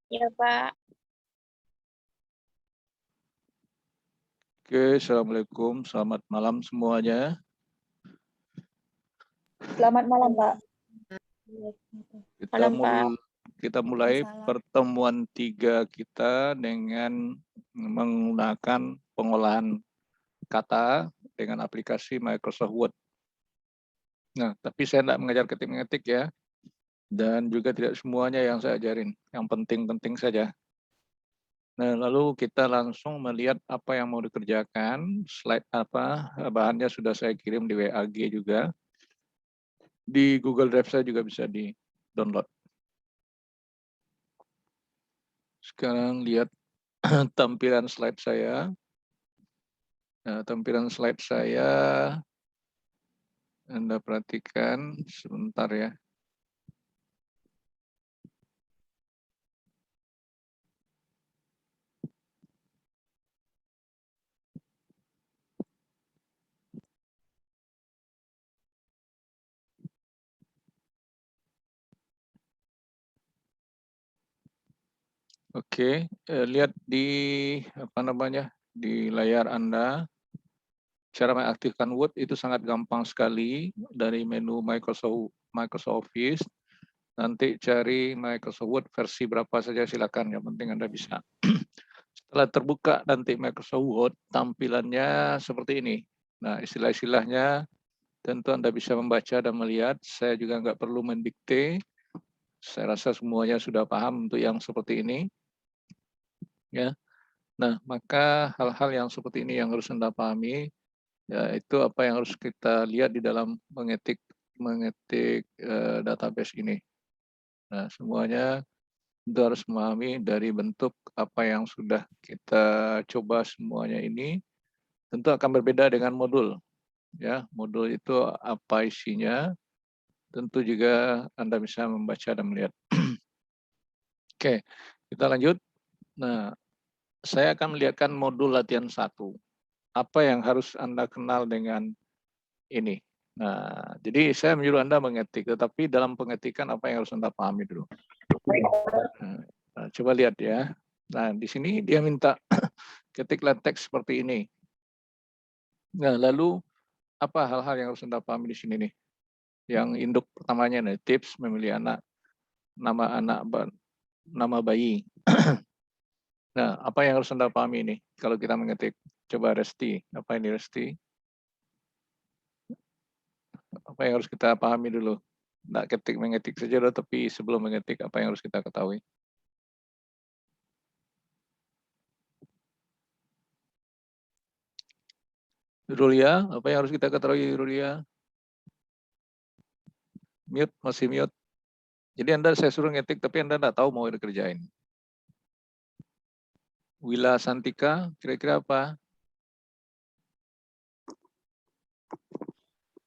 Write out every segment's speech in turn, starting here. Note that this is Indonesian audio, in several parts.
Ya, Pak. Oke, Assalamualaikum. Selamat malam semuanya. Selamat malam, Pak. Kita, Malam, Pak. kita mulai pertemuan 3 kita dengan menggunakan pengolahan kata dengan aplikasi Microsoft Word. Nah, tapi saya tidak mengajar ketik-mengetik ya. Dan juga tidak semuanya yang saya ajarin. Yang penting-penting saja. Nah, lalu kita langsung melihat apa yang mau dikerjakan. Slide apa, bahannya sudah saya kirim di WAG juga. Di Google Drive saya juga bisa di-download. Sekarang lihat tampilan slide saya. Nah, tampilan slide saya, Anda perhatikan sebentar ya. Oke, lihat di apa namanya di layar Anda. Cara mengaktifkan Word itu sangat gampang sekali dari menu Microsoft Office. Nanti cari Microsoft Word versi berapa saja silakan. Yang penting Anda bisa. Setelah terbuka nanti Microsoft Word, tampilannya seperti ini. Nah, istilah-istilahnya tentu Anda bisa membaca dan melihat. Saya juga nggak perlu mendikte. Saya rasa semuanya sudah paham untuk yang seperti ini. Ya. Nah, maka hal-hal yang seperti ini yang harus Anda pahami. Ya, itu apa yang harus kita lihat di dalam mengetik database ini. Nah, semuanya itu harus memahami dari bentuk apa yang sudah kita coba semuanya ini. Tentu akan berbeda dengan modul. Ya, modul itu apa isinya. Tentu juga Anda bisa membaca dan melihat. Oke, kita lanjut. Nah, saya akan melihatkan modul latihan 1. Apa yang harus Anda kenal dengan ini. Nah, jadi saya menyuruh Anda mengetik, tetapi dalam pengetikan apa yang harus Anda pahami dulu. Nah, coba lihat ya. Nah, di sini dia minta ketiklah teks seperti ini. Nah, lalu apa hal-hal yang harus Anda pahami di sini nih? Yang induk pertamanya nih, tips memilih anak, nama bayi. Nah, apa yang harus Anda pahami nih kalau kita mengetik? Coba Resti, apa ini Resti? Apa yang harus kita pahami dulu? Nggak ketik mengetik saja, tapi sebelum mengetik apa yang harus kita ketahui? Rulia, apa yang harus kita ketahui Rulia? Mute, masih mute. Jadi saya suruh ngetik, tapi Anda nggak tahu mau dikerjain. Wila Santika, kira-kira apa?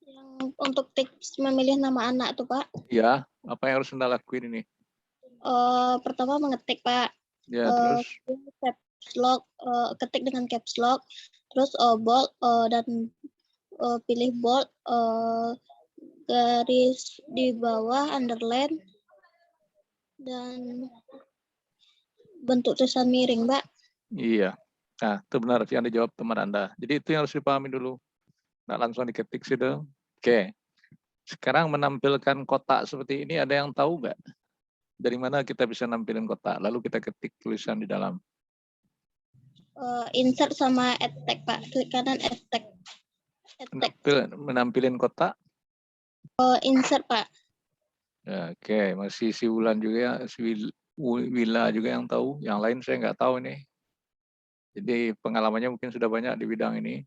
Yang untuk tips memilih nama anak tuh, Pak. Ya, apa yang harus Anda lakuin ini? Pertama mengetik, Pak. Ya, terus? Caps lock, ketik dengan caps lock. Terus bold dan pilih bold, garis di bawah, underline, dan bentuk tulisan miring, Mbak. Iya. Nah, itu benar yang dijawab teman Anda. Jadi itu yang harus dipahami dulu. Nah, langsung diketik sudah. Oke. Sekarang menampilkan kotak seperti ini, ada yang tahu nggak? Dari mana kita bisa nampilin kotak? Lalu kita ketik tulisan di dalam. Insert sama add tag, Pak. Klik kanan add tag. Menampilin kotak? Insert, Pak. Ya, oke, masih si Wulan juga, si Wila juga yang tahu. Yang lain saya nggak tahu ini. Jadi pengalamannya mungkin sudah banyak di bidang ini.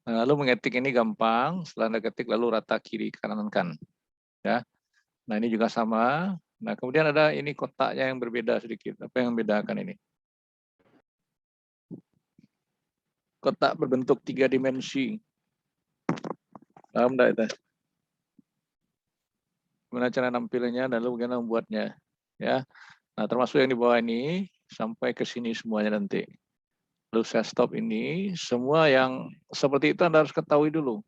Nah, lalu mengetik ini gampang. Setelah Anda ketik lalu rata kiri kanan kan. Ya. Nah, ini juga sama. Nah, kemudian ada ini kotaknya yang berbeda sedikit. Apa yang membedakan ini? Kotak berbentuk 3 dimensi. Paham enggak itu? Gimana cara nampilnya dan lalu bagaimana membuatnya. Ya. Nah, termasuk yang di bawah ini sampai ke sini semuanya nanti. Lalu saya stop ini. Semua yang seperti itu Anda harus ketahui dulu.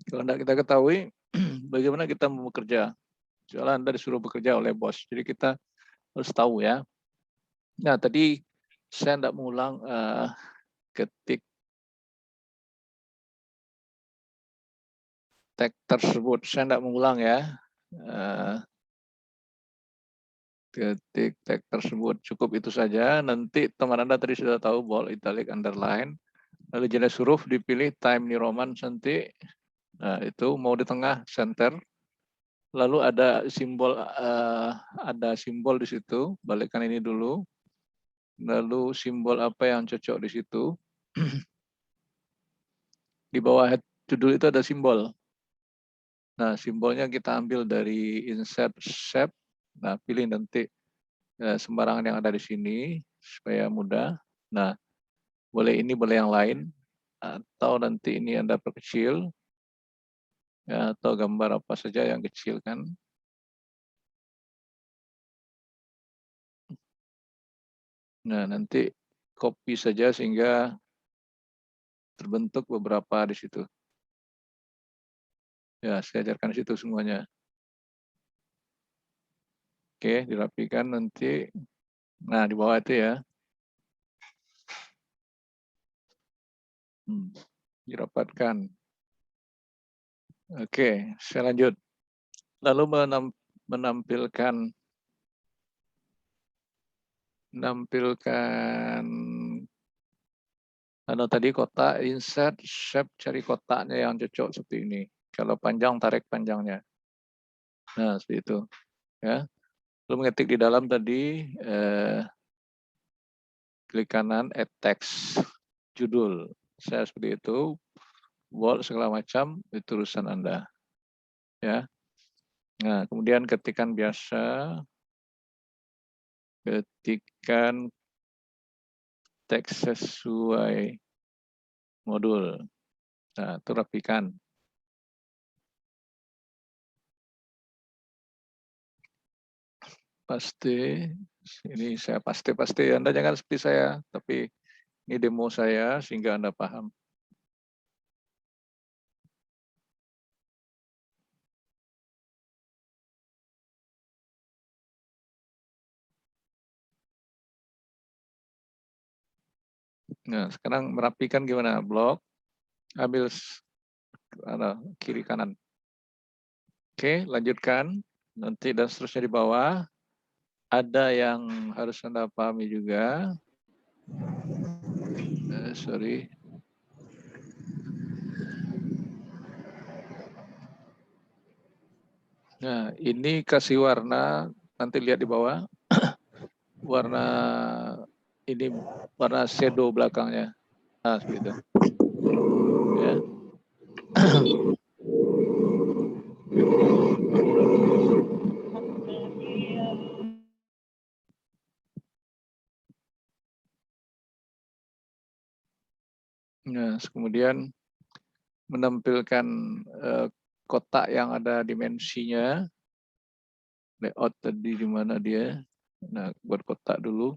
Kalau tidak kita ketahui, bagaimana kita mau bekerja? Soalnya Anda disuruh bekerja oleh bos. Jadi kita harus tahu ya. Nah, tadi saya tidak mengulang ketik tag tersebut. Saya tidak mengulang ya. Ketik tag tersebut. Cukup itu saja. Nanti teman Anda tadi sudah tahu bold, italic, underline. Lalu jenis huruf dipilih Time New Roman nanti. Nah, itu mau di tengah center. Lalu ada simbol di situ. Balikkan ini dulu. Lalu simbol apa yang cocok di situ? Di bawah head judul itu ada simbol. Nah, simbolnya kita ambil dari insert shape. Nah, pilih nanti sembarangan yang ada di sini supaya mudah. Nah, boleh ini, boleh yang lain. Atau nanti ini Anda perkecil. Ya, atau gambar apa saja yang kecil kan. Nah, nanti copy saja sehingga terbentuk beberapa di situ. Ya, saya ajarkan di situ semuanya. Oke, dirapikan nanti. Nah, di bawah itu ya. Dirapatkan. Oke, saya lanjut. Lalu menampilkan tadi kotak, insert, shape, cari kotaknya yang cocok seperti ini. Kalau panjang, tarik panjangnya. Nah, seperti itu. Ya. Lalu mengetik di dalam tadi, klik kanan, add text, judul. Saya seperti itu, bold, segala macam, itu urusan Anda. Ya. Nah, kemudian ketikan biasa, ketikan teks sesuai modul. Nah, itu rapikan. Pasti, ini saya pasti Anda jangan seperti saya, tapi ini demo saya sehingga Anda paham. Nah, sekarang merapikan gimana? Blok, ambil kiri kanan. Oke, lanjutkan. Nanti dan seterusnya di bawah. Ada yang harus Anda pahami juga. Sorry. Nah, ini kasih warna, nanti lihat di bawah. Warna ini warna shadow belakangnya. Nah, seperti itu. Ya. Nah, kemudian menampilkan kotak yang ada dimensinya. Layout tadi di mana dia. Nah, buat kotak dulu.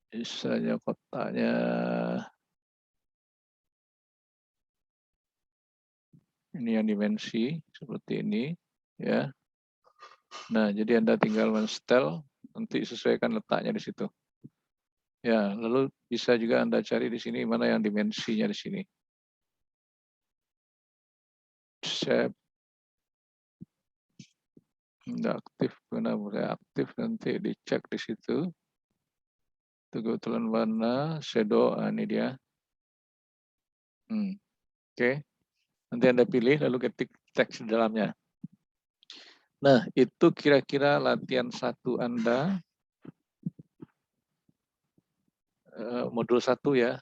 Misalnya kotaknya ini yang dimensi seperti ini, ya. Nah, jadi Anda tinggal men-setel, nanti sesuaikan letaknya di situ. Ya, lalu bisa juga Anda cari di sini mana yang dimensinya di sini. Shape tidak aktif, karena boleh aktif nanti dicek di situ. Itu kebetulan warna shadow, ini dia. Oke. Nanti Anda pilih lalu ketik teks di dalamnya. Nah, itu kira-kira latihan 1 Anda. Modul 1 ya.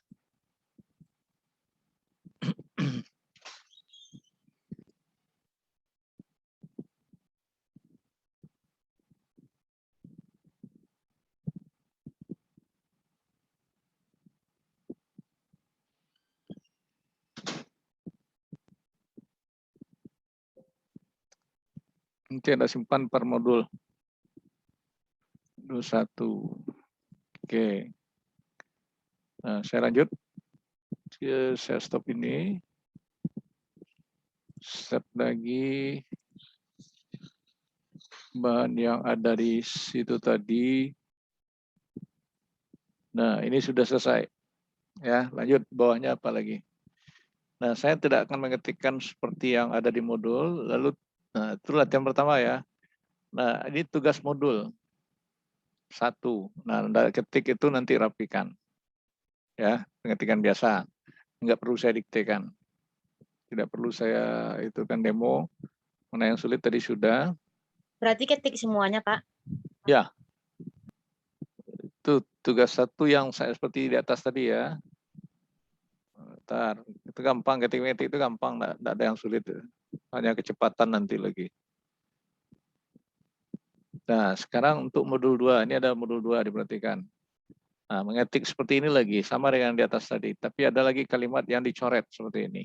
Nanti Anda simpan per modul. Modul 1. Oke. Nah, saya lanjut. Saya stop ini. Set lagi bahan yang ada di situ tadi. Nah, ini sudah selesai. Ya, lanjut bawahnya apa lagi? Nah, saya tidak akan mengetikkan seperti yang ada di modul. Lalu, nah, itu latihan pertama ya. Nah, ini tugas modul 1. Nah, Anda ketik itu nanti rapikan. Ya, pengetikan biasa. Enggak perlu saya diktekan. Tidak perlu saya itu kan demo. Mana yang sulit tadi sudah. Berarti ketik semuanya, Pak? Ya, itu tugas 1 yang saya seperti di atas tadi ya. Bentar, itu gampang, ketik-ketik itu gampang, enggak ada yang sulit. Hanya kecepatan nanti lagi. Nah, sekarang untuk modul 2, ini ada modul 2 diperhatikan. Nah, mengetik seperti ini lagi, sama dengan di atas tadi. Tapi ada lagi kalimat yang dicoret seperti ini.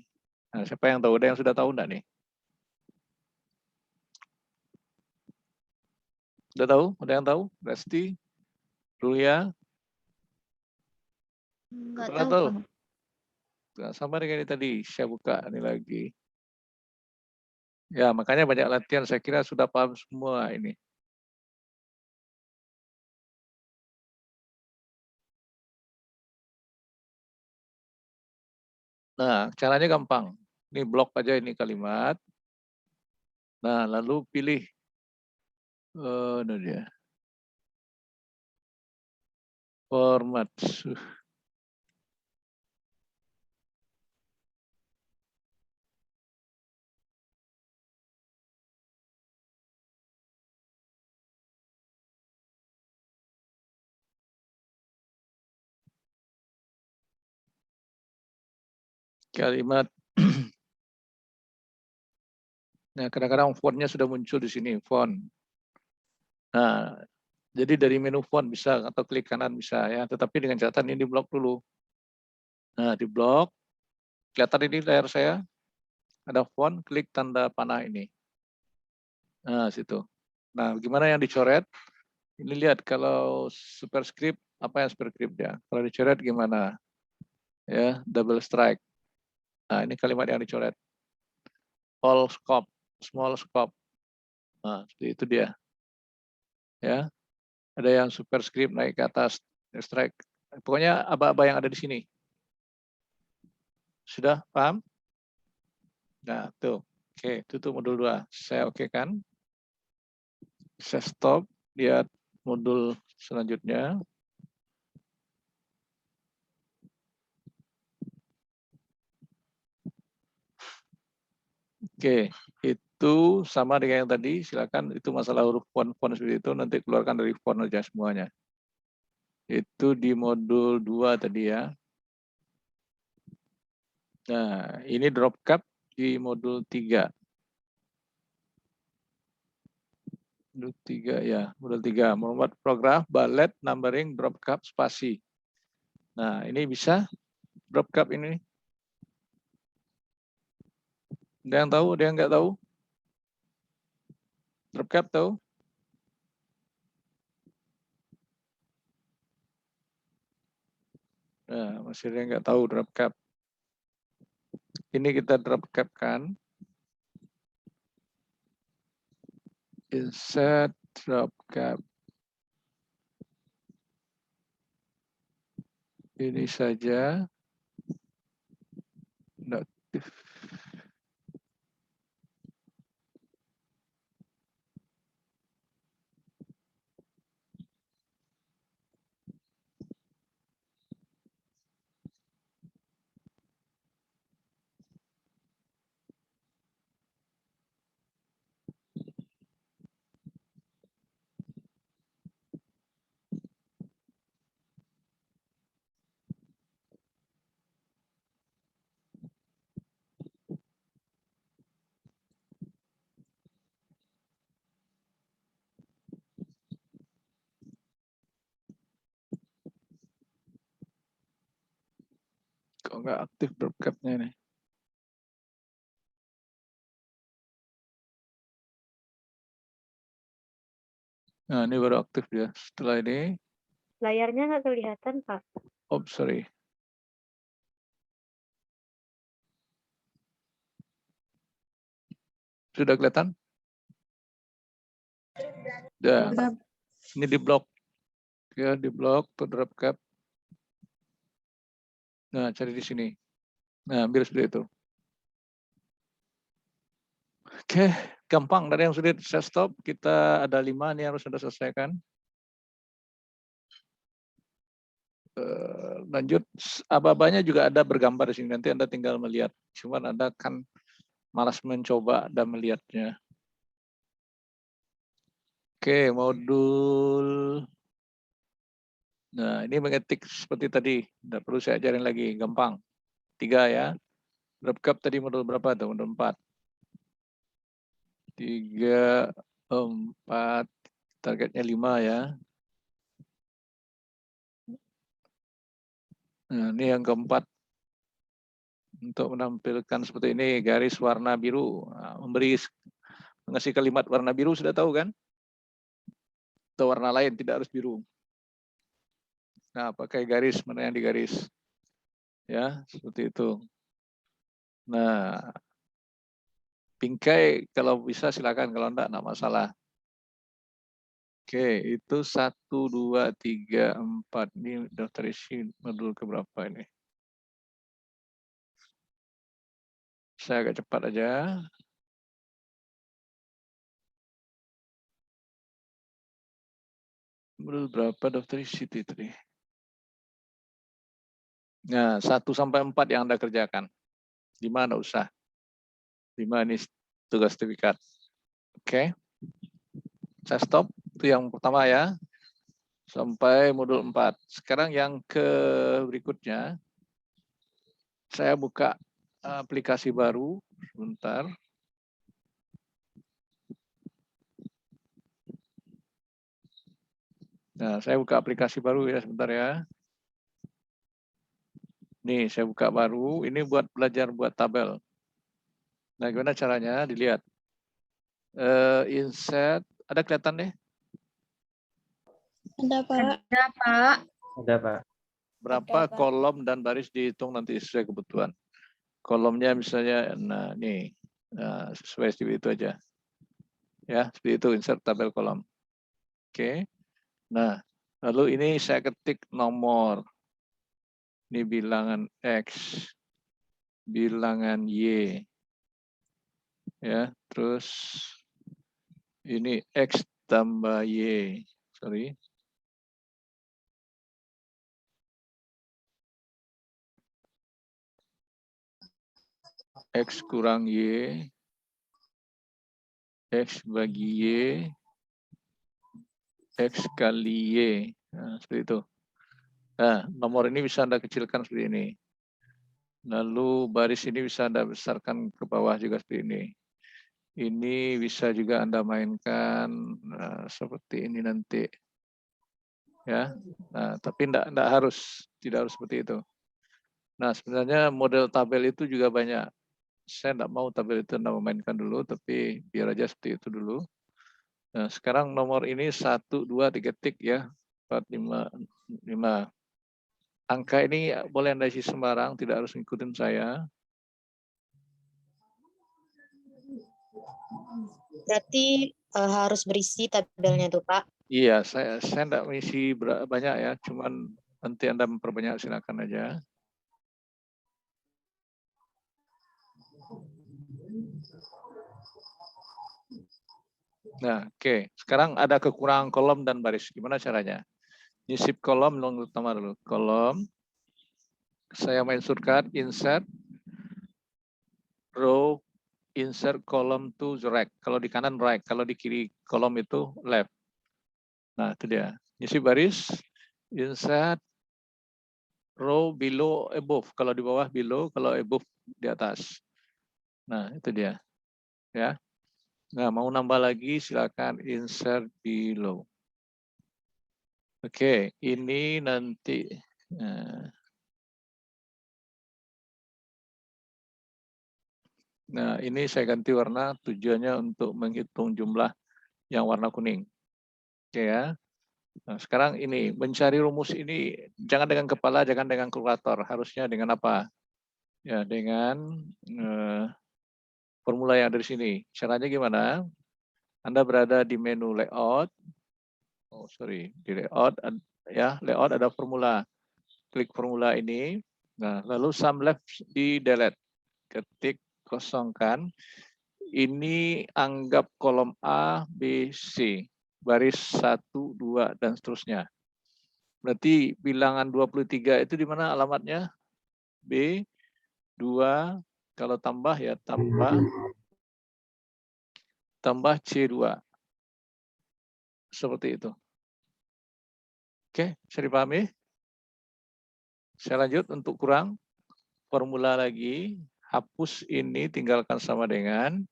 Nah, siapa yang tahu? Ada yang sudah tahu enggak nih? Sudah tahu? Ada yang tahu? Resti? Rulia? Nggak Pernah tahu, tahu? Kang. Nah, sama dengan ini tadi, saya buka ini lagi. Ya, makanya banyak latihan, saya kira sudah paham semua ini. Nah, caranya gampang. Ini blok aja ini kalimat. Nah, lalu pilih. Ini dia. Format. Kalimat. Nah, kadang-kadang fontnya sudah muncul di sini, font. Nah, jadi dari menu font bisa atau klik kanan bisa ya, tetapi dengan catatan ini di blok dulu. Nah, di blok, kelihatan ini layar saya, ada font, klik tanda panah ini. Nah, situ. Nah, gimana yang dicoret? Ini lihat kalau superscript, apa yang superscript ya? Kalau dicoret gimana? Ya, double strike. Nah, ini kalimat yang dicoret. All scope, small scope. Nah, itu dia. Ya, ada yang superscript naik ke atas, strike. Pokoknya aba-aba yang ada di sini. Sudah paham? Nah, tuh. Oke, tutup modul 2. Saya oke kan? Saya stop, lihat modul selanjutnya. Oke, itu sama dengan yang tadi. Silakan itu masalah huruf font seperti itu nanti keluarkan dari font aja semuanya. Itu di modul 2 tadi ya. Nah, ini drop cap di modul 3. Modul 3 ya, modul 3 membuat program ballet numbering drop cap spasi. Nah, ini bisa drop cap ini. Ada yang tahu, ada yang nggak tahu? Drop cap tahu? Nah, masih ada yang nggak tahu drop cap. Ini kita drop cap kan. Insert drop cap. Ini saja. Notif. Kok nggak aktif drop cap-nya nih? Nah, ini baru aktif ya. Setelah ini, Layarnya nggak kelihatan, Pak. oh sorry. Sudah kelihatan? Ya, ini di blok. Ya, di blok tuh drop cap. Nah, cari di sini. Nah, ambil seperti itu. Oke, gampang. Dari yang sudah saya stop, kita ada 5 nih harus sudah selesaikan. Lanjut, aba-abanya juga ada bergambar di sini. Nanti Anda tinggal melihat. Cuman Anda kan malas mencoba dan melihatnya. Oke, modul. Nah, ini mengetik seperti tadi. Tidak perlu saya ajarin lagi, gampang. 3 ya. Berapa tadi modul berapa tuh? Modul 4. 3, 4, targetnya 5 ya. Nah, ini yang keempat. Untuk menampilkan seperti ini, garis warna biru. Nah, mengasih kalimat warna biru, sudah tahu kan? Atau warna lain, tidak harus biru. Nah, pakai garis, mana yang digaris. Ya, seperti itu. Nah, bingkai kalau bisa silakan, kalau enggak masalah. Oke, itu 1, 2, 3, 4. Ini daftar isi modul keberapa ini? Saya agak cepat aja. Modul berapa daftar isi itu tadi? Nah, 1 sampai 4 yang Anda kerjakan. 5 enggak usah. 5 ini tugas sertifikat. Oke. Saya stop. Itu yang pertama ya. Sampai modul 4. Sekarang yang ke berikutnya. Saya buka aplikasi baru. Sebentar. Nah, saya buka aplikasi baru ya, sebentar ya. Nih, saya buka baru. Ini buat belajar buat tabel. Nah, gimana caranya? Dilihat. Insert. Ada kelihatan deh? Ada, Pak. Ada, Pak. Ada, Pak. Berapa Ada, Pak. kolom dan baris dihitung nanti sesuai kebutuhan. Kolomnya misalnya, nah nih, sesuai seperti itu aja. Ya, seperti itu insert tabel kolom. Oke. Nah, lalu ini saya ketik nomor. Ini bilangan X, bilangan Y. Ya, terus ini X tambah Y. Sorry. X kurang Y. X bagi Y. X kali Y. Nah, seperti itu. Nah, nomor ini bisa Anda kecilkan seperti ini. Lalu baris ini bisa Anda besarkan ke bawah juga seperti ini. Ini bisa juga Anda mainkan seperti ini nanti. Ya, nah, tapi tidak harus seperti itu. Nah, sebenarnya model tabel itu juga banyak. Saya tidak mau tabel itu Anda memainkan dulu, tapi biar aja seperti itu dulu. Nah, sekarang nomor ini 1, 2, 3 tik ya. 4, 5. Angka ini boleh Anda isi sembarang, tidak harus ngikutin saya. Berarti harus berisi tabelnya tuh, Pak. Iya, saya tidak mengisi banyak ya, cuman nanti Anda memperbanyak silakan aja. Nah, oke. Sekarang ada kekurangan kolom dan baris. Gimana caranya? Nyisip kolom yang utama dulu. Kolom. Saya main shortcut, insert, row, insert column to the right. Kalau di kanan right, kalau di kiri kolom itu left. Nah, itu dia. Nyisip baris, insert, row below above. Kalau di bawah below, kalau above di atas. Nah, itu dia. Ya. Nah, mau nambah lagi silakan insert below. Oke, ini nanti nah, ini saya ganti warna tujuannya untuk menghitung jumlah yang warna kuning. Oke ya. Nah, sekarang ini mencari rumus ini jangan dengan kepala, jangan dengan kalkulator, harusnya dengan apa? Ya, dengan formula yang ada di sini. Caranya gimana? Anda berada di menu layout. Di layout ya, layout ada formula. Klik formula ini. Nah, lalu sum left di delete. Ketik kosongkan. Ini anggap kolom A, B, C. Baris 1, 2, dan seterusnya. Berarti bilangan 23 itu di mana alamatnya? B, 2, kalau tambah ya tambah C2. Seperti itu. Oke, bisa dipahami? Saya lanjut untuk kurang. Formula lagi. Hapus ini, tinggalkan sama dengan.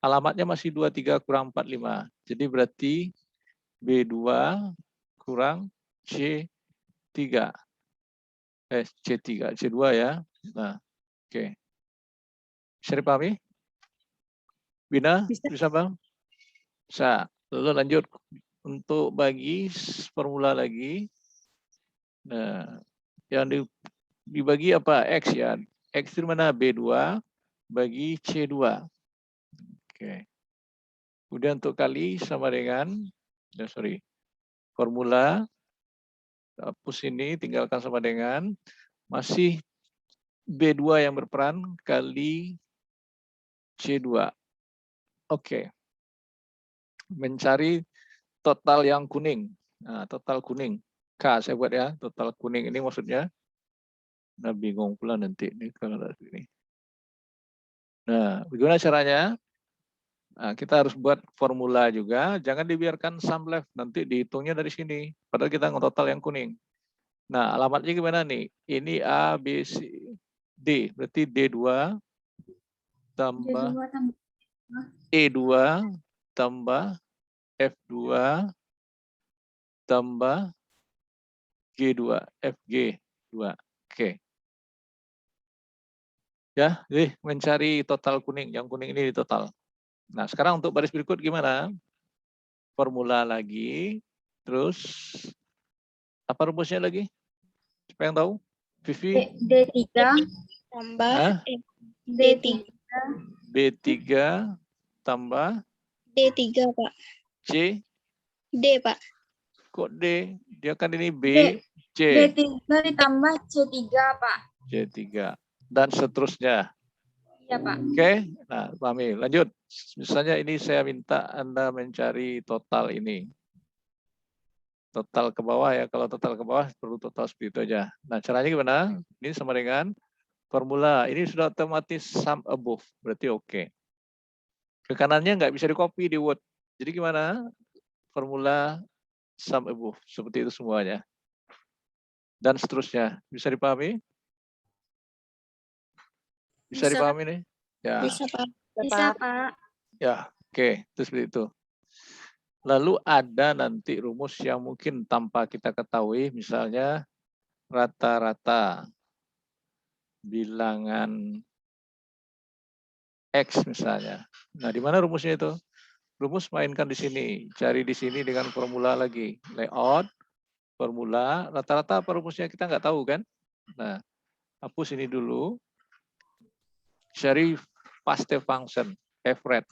Alamatnya masih 23 kurang 45. Jadi berarti B2 kurang C3. C3, C2 ya. Nah, oke. Bisa dipahami? Bina, bisa Bang? Bisa. Lalu lanjut untuk bagi formula lagi. Nah, yang dibagi apa? X ya. X itu mana? B2 bagi C2. Oke. Kemudian untuk kali sama dengan, formula. Hapus ini, tinggalkan sama dengan, masih B2 yang berperan kali C2. Oke. Mencari total yang kuning. Nah, total kuning. K saya buat ya, total kuning ini maksudnya. Nah, bingung pula nanti ini kalau dari sini. Nah, bagaimana caranya? Nah, kita harus buat formula juga. Jangan dibiarkan sum left, nanti dihitungnya dari sini. Padahal kita nge-total yang kuning. Nah, alamatnya gimana nih? Ini A, B, C, D. Berarti D2 tambah E2 tambah F2 tambah G2, FG2. Oke. Ya, jadi mencari total kuning. Yang kuning ini di total. Nah, sekarang untuk baris berikut gimana? Formula lagi. Terus, apa rumusnya lagi? Siapa yang tahu? Vivi? D3 tambah Hah? D3 B3 tambah D3 Pak. C. D Pak. Kok D? Dia kan ini B, C. D3 ditambah C3 Pak. C3. Dan seterusnya. Iya Pak. Oke, nah pahami. Lanjut. Misalnya ini saya minta Anda mencari total ini. Total ke bawah ya. Kalau total ke bawah perlu total seperti itu aja. Nah caranya gimana? Ini sama dengan formula. Ini sudah otomatis sum above. Berarti oke. Ke kanannya nggak bisa di-copy di Word. Jadi gimana? Formula sum above. Seperti itu semuanya. Dan seterusnya. Bisa dipahami? Bisa dipahami nih? Ya. Bisa Pak. Bisa Pak. Ya, oke. Itu seperti itu. Lalu ada nanti rumus yang mungkin tanpa kita ketahui, misalnya rata-rata bilangan X misalnya. Nah, di mana rumusnya itu? Rumus mainkan di sini, cari di sini dengan formula lagi. Layout, formula, rata-rata apa rumusnya kita nggak tahu kan? Nah, hapus ini dulu. Cari paste function, average.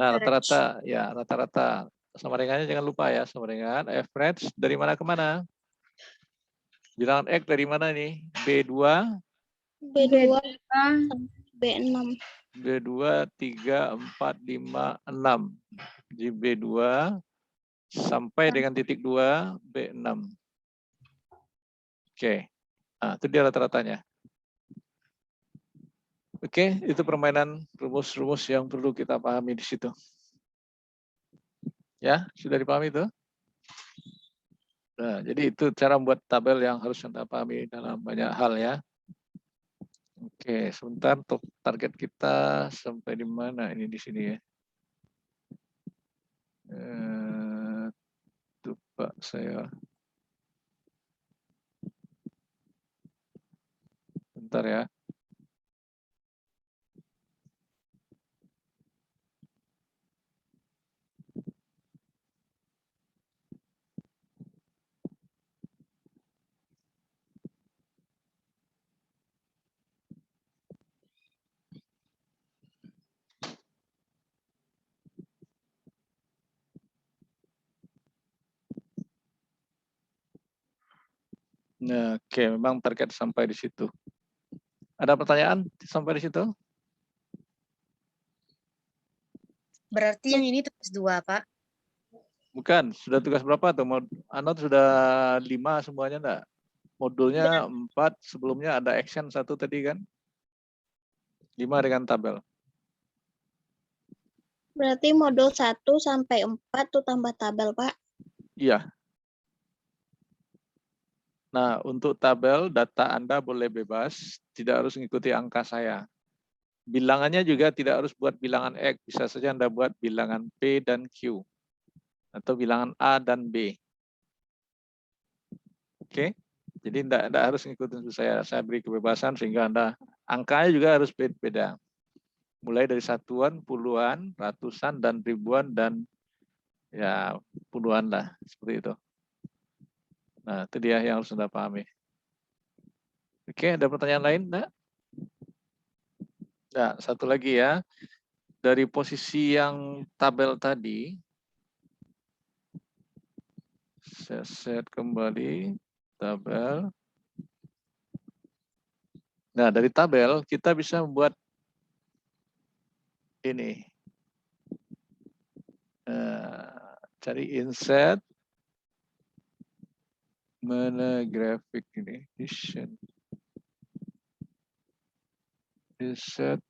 Nah, rata-rata, ya rata-rata. Sama dengannya jangan lupa ya, sama dengan average dari mana ke mana? Bilangan X dari mana nih? B2, B2 B6. B2, 3, 4, 5, 6. Di B2 sampai dengan titik 2, B6. Oke, nah itu dia rata-ratanya. Oke, itu permainan rumus-rumus yang perlu kita pahami di situ. Ya, sudah dipahami itu? Nah, jadi itu cara membuat tabel yang harus Anda pahami dalam banyak hal ya. Oke, sebentar untuk target kita sampai di mana ini di sini ya. Lupa saya. Bentar ya. Nah, oke, memang target sampai di situ. Ada pertanyaan sampai di situ? Berarti yang ini tugas 2, Pak. Bukan, sudah tugas berapa tuh? Anot sudah 5 semuanya enggak? Modulnya 4, sebelumnya ada action 1 tadi kan? 5 dengan tabel. Berarti modul 1 sampai 4 tuh tambah tabel, Pak. Iya. Nah, untuk tabel, data Anda boleh bebas, tidak harus mengikuti angka saya. Bilangannya juga tidak harus buat bilangan X, bisa saja Anda buat bilangan P dan Q. Atau bilangan A dan B. Oke? Jadi tidak harus mengikuti saya beri kebebasan sehingga Anda, angkanya juga harus beda. Mulai dari satuan, puluhan, ratusan, dan ribuan, dan ya puluhan lah, seperti itu. Nah, itu dia yang harus Anda pahami. Oke, ada pertanyaan lain, Nak? Nah, satu lagi ya. Dari posisi yang tabel tadi, saya set kembali tabel. Nah, dari tabel kita bisa membuat ini. Cari insert, mana grafik ini, insert.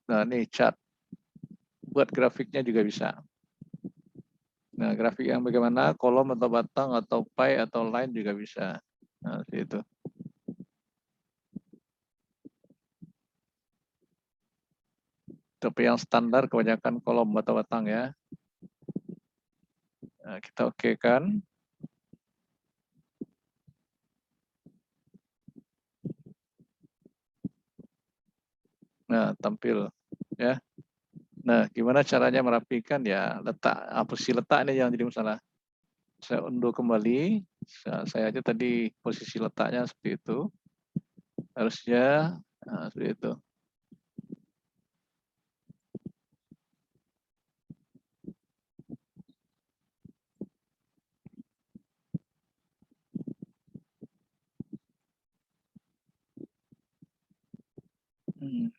Nah, ini chart. Buat grafiknya juga bisa. Nah, grafik yang bagaimana, kolom atau batang atau pie atau line juga bisa. Nah, seperti itu. Tapi yang standar kebanyakan kolom atau batang ya. Nah, kita oke kan. Nah, tampil ya. Nah, gimana caranya merapikan ya? Letak, posisi letak ini yang jadi masalah. Saya unduh kembali. Saya aja tadi posisi letaknya seperti itu. Harusnya seperti itu.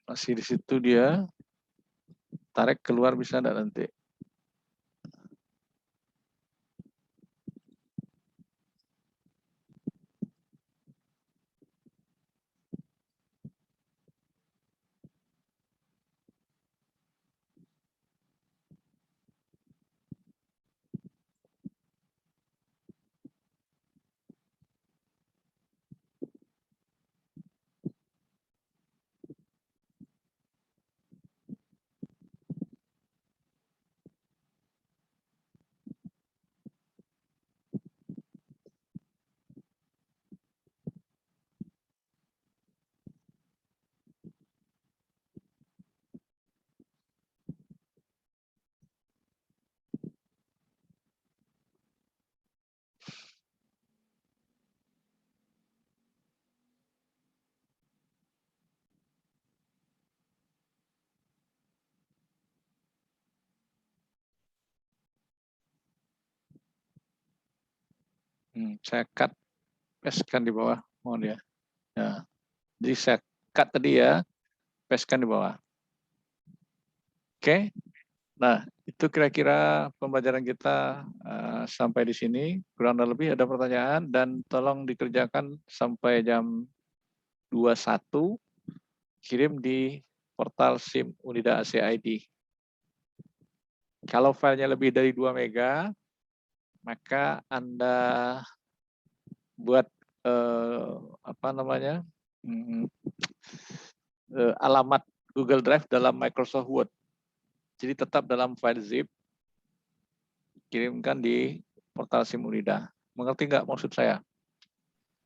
Masih di situ dia. Tarik keluar bisa enggak nanti? Saya cut, pastekan di bawah, mohon ya. Nah, jadi saya cut tadi ya, pastekan di bawah. Oke. Nah, itu kira-kira pembelajaran kita sampai di sini. Kurang lebih ada pertanyaan dan tolong dikerjakan sampai jam 21. Kirim di portal SIM Unida ACID. Kalau filenya lebih dari 2 mega, maka Anda buat alamat Google Drive dalam Microsoft Word. Jadi tetap dalam file zip, kirimkan di portal SIM Unida. Mengerti nggak maksud saya?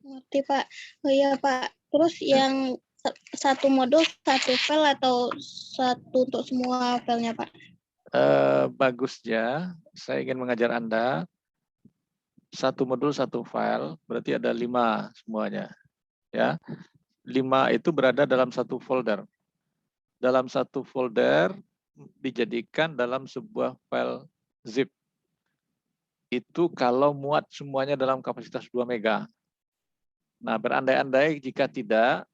Ngerti, Pak. Oh iya, Pak. Terus yang satu modul, satu file atau satu untuk semua filenya, Pak? Bagusnya, saya ingin mengajar Anda, satu modul, satu file, berarti ada 5 semuanya. Ya, 5 itu berada dalam satu folder. Dalam satu folder dijadikan dalam sebuah file zip. Itu kalau muat semuanya dalam kapasitas 2 mega. Nah, berandai-andai jika tidak,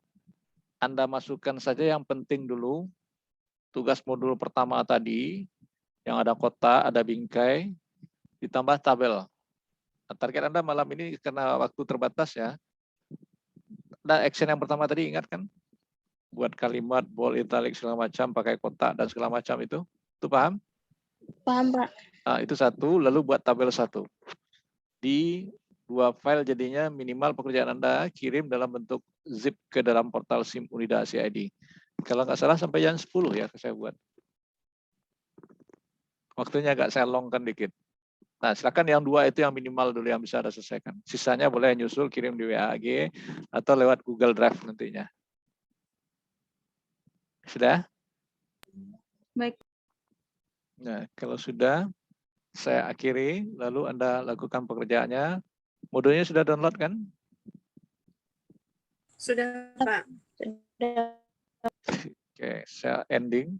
Anda masukkan saja yang penting dulu. Tugas modul pertama tadi, yang ada kotak, ada bingkai, ditambah tabel. Nah, target Anda malam ini karena waktu terbatas ya. Nah, action yang pertama tadi ingat kan? Buat kalimat, bold, italic, segala macam, pakai kotak dan segala macam itu. Itu paham? Paham, Pak. Nah, itu satu, lalu buat tabel satu. Di 2 file jadinya minimal pekerjaan Anda kirim dalam bentuk zip ke dalam portal SIM Unida CID. Kalau nggak salah sampai jam 10 ya saya buat. Waktunya agak saya longkan dikit. Nah, silakan yang 2 itu yang minimal dulu yang bisa Anda selesaikan. Sisanya boleh nyusul kirim di WAG atau lewat Google Drive nantinya. Sudah? Baik. Nah, kalau sudah, saya akhiri, lalu Anda lakukan pekerjaannya. Modulnya sudah download kan? Sudah, Pak. Sudah. Oke, saya ending.